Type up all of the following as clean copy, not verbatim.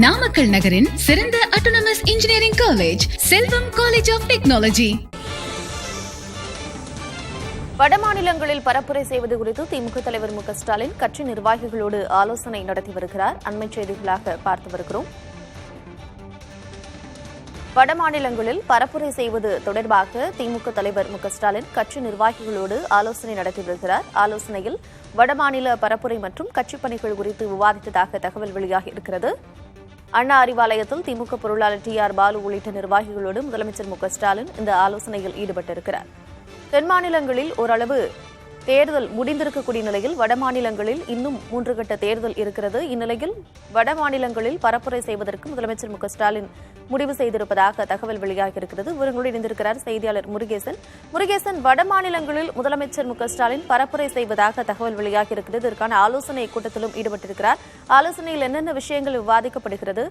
நாமக்கல் நகரின் சிறந்த autonomous engineering college Selvam college of technology. வடமாநிலங்களில் பரப்புரை செய்வது குறித்து திமுக தலைவர் மு க ஸ்டாலின் கட்சி நிர்வாகிகளோடு ஆலோசனை நடத்தி வருகிறார். அண்மைச் செய்திகளாக பார்த்து வருகிறோம். வடமாநிலங்களில் பரப்புரை செய்வது தொடர்பாக திமுக தலைவர் மு க ஸ்டாலின் கட்சி நிர்வாகிகளோடு ஆலோசனை நடத்தி வருகிறார். ஆலோசனையில் வடமாநில பரப்புரை மற்றும் கட்சிப் பணிகள் குறித்து விவாதித்ததாக தகவல் வெளியாகி இருக்கிறது. அண்ணா அறிவாலயத்தில் திமுக பொருளாளர் டி.ஆர். பாலு உள்ளிட்ட நிர்வாகிகளோடு முதலமைச்சர் மு க ஸ்டாலின் இந்த ஆலோசனையில் ஈடுபட்டிருக்கிறார். தென் மாநிலங்களில் ஓரளவு தேர்தல் முடிந்திருக்கக்கூடிய நிலையில் வடமாநிலங்களில் இன்னும் 3 கட்ட தேர்தல் இருக்கிறது. இந்நிலையில் வடமாநிலங்களில் பரப்புரை செய்வதற்கு முதலமைச்சர் மு க ஸ்டாலின் முடிவு செய்திருப்பதாக தகவல் வெளியாகியிருக்கிறது. விவரங்களோடு இணைந்திருக்கிறார் செய்தியாளர் முருகேசன். முருகேசன், வடமாநிலங்களில் முதலமைச்சர் மு க ஸ்டாலின் பரப்புரை செய்வதாக தகவல் வெளியாகியிருக்கிறது. இதற்கான ஆலோசனை கூட்டத்திலும் ஈடுபட்டிருக்கிறார். ஆலோசனையில் என்னென்ன விஷயங்கள் விவாதிக்கப்படுகிறது?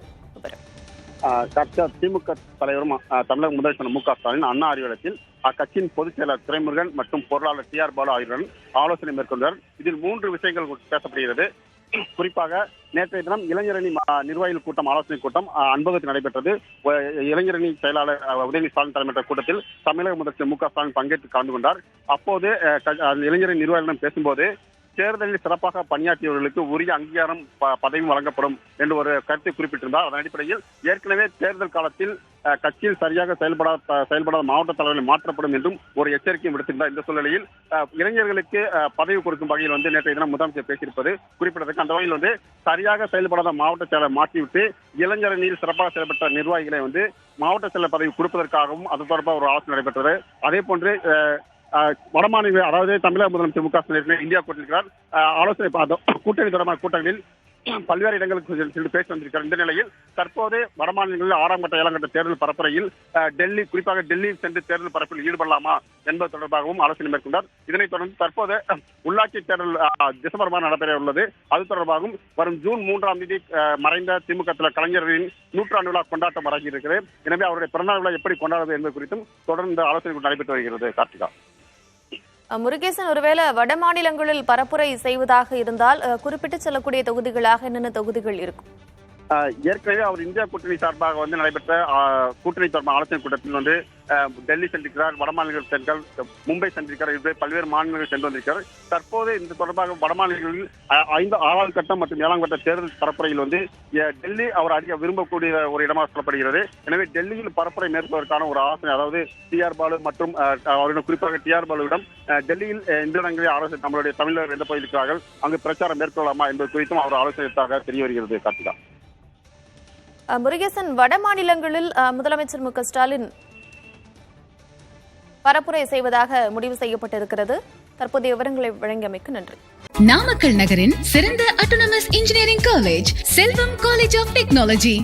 திமுக தலைவரும் தமிழக முதலமைச்சர் மு க ஸ்டாலின் அண்ணா அறிவாலயத்தில் அக்கட்சியின் பொதுச் செயலர் துரைமுருகன் மற்றும் பொருளாளர் டி.ஆர். பாலு ஆகியோருடன் ஆலோசனை மேற்கொண்டார். இதில் 3 விஷயங்கள் பேசப்படுகிறது. குறிப்பாக நேற்றைய தினம் இளைஞரணி நிர்வாகிகள் கூட்டம் ஆலோசனை கூட்டம் அன்பகத்தில் நடைபெற்றது. இளைஞரணி செயலாளர் உதயநிதி ஸ்டாலின் தலைமையிட்ட கூட்டத்தில் தமிழக முதலமைச்சர் மு க ஸ்டாலின் பங்கேற்று கலந்து கொண்டார். அப்போது இளைஞரணி நிர்வாகிகளிடம் பேசும்போது தேர்தலில் சிறப்பாக பணியாற்றியவர்களுக்கு உரிய அங்கீகாரம் பதவி வழங்கப்படும் என்று ஒரு கருத்தை குறிப்பிட்டிருந்தார். அதன் அடிப்படையில் ஏற்கனவே தேர்தல் காலத்தில் கட்சியில் சரியாக செயல்படாத மாவட்ட தலைவர்கள் மாற்றப்படும் என்றும் ஒரு எச்சரிக்கையும் விடுத்திருந்தார். இந்த சூழ்நிலையில் இளைஞர்களுக்கு பதவி கொடுக்கும் வகையில் நேற்றைய தினம் முதலமைச்சர் பேசியிருப்பது குறிப்பிடத்தக்க. அந்த வகையில் சரியாக செயல்படாத மாவட்ட செயலர் மாற்றிவிட்டு இளைஞரணியில் சிறப்பாக செயல்பட்ட நிர்வாகிகளை மாவட்ட செயலர் பதவி கொடுப்பதற்காகவும் அது தொடர்பாக ஒரு ஆலோசனை நடைபெற்றது. அதே போன்று வடமாநில, அதாவது தமிழக முதலமைச்சர் மு க ஸ்டாலின் இந்தியா கூட்டியிருக்கிறார். ஆலோசனை கூட்டணி தொடர்பான கூட்டங்களில் பல்வேறு இடங்களுக்கு சென்று பேசி வந்திருக்கிறார். இந்த நிலையில் தற்போது வடமாநிலங்களில் 6ஆம் கட்ட 7ஆம் கட்ட தேர்தல் பரப்புரையில் டெல்லி, குறிப்பாக டெல்லியில் சென்று தேர்தல் பரப்பில் ஈடுபடலாமா என்பது தொடர்பாகவும் ஆலோசனை மேற்கொண்டார். இதனைத் தொடர்ந்து தற்போது உள்ளாட்சி தேர்தல் டிசம்பர் மாதம் நடைபெற உள்ளது. அது தொடர்பாகவும் வரும் ஜூன் 3ஆம் தேதி மறைந்த திமுக கலைஞரின் 100ஆண்டு விழா கொண்டாட்டம் வராகி இருக்கிறது. எனவே அவருடைய பிறந்தநாள் விழா எப்படி கொண்டாடுவது என்பது குறித்தும் தொடர்ந்து ஆலோசனை நடைபெற்று வருகிறது. கார்த்திகா. முருகேசன், ஒருவேளை வடமாநிலங்களில் பரப்புரை செய்வதாக இருந்தால் குறிப்பிட்டு செல்லக்கூடிய தொகுதிகளாக என்னென்ன தொகுதிகள் இருக்கும்? ஏற்கனவே அவர் இந்தியா கூட்டணி சார்பாக நடைபெற்ற கூட்டணி தொடர்பான ஆலோசனை கூட்டத்தில் டெல்லி சென்றிருக்கிறார், வடமாநிலங்கள் சென்றால் மும்பை சென்றிருக்கிறார், இப்படி பல்வேறு மாநிலங்கள் சென்று வந்திருக்கிறார். தற்போது இந்த தொடர்பாக வடமாநிலங்களில் 6ஆம் கட்டம் மற்றும் 7ஆம் கட்ட தேர்தல் பரப்புரையில் டெல்லி அவர் அதிக விரும்பக்கூடிய ஒரு இடமாக சொல்லப்படுகிறது. எனவே டெல்லியில் பரப்புரை மேற்கொள்வதற்கான ஒரு ஆலோசனை, அதாவது டி.ஆர். பாலு மற்றும் அவரிடம் குறிப்பாக டி.ஆர். பாலுவிடம் டெல்லியில் எந்த இடங்களில் ஆலோசனை நம்மளுடைய தமிழர் எந்த பகுதிக்கிறார்கள், அங்கு பிரச்சாரம் மேற்கொள்ளலாமா என்பது குறித்தும் அவர் ஆலோசனைத்தாக தெரிய வருகிறது. கார்த்திகா. முருகேசன், வடமாநிலங்களில் முதலமைச்சர் மு க ஸ்டாலின் பரப்புரை செய்வதாக முடிவு செய்யப்பட்டிருக்கிறது. தற்போதைய விவரங்களை வழங்கியமைக்கு நன்றி. நாமக்கல் நகரின் சிறந்த autonomous engineering college Selvam college of technology.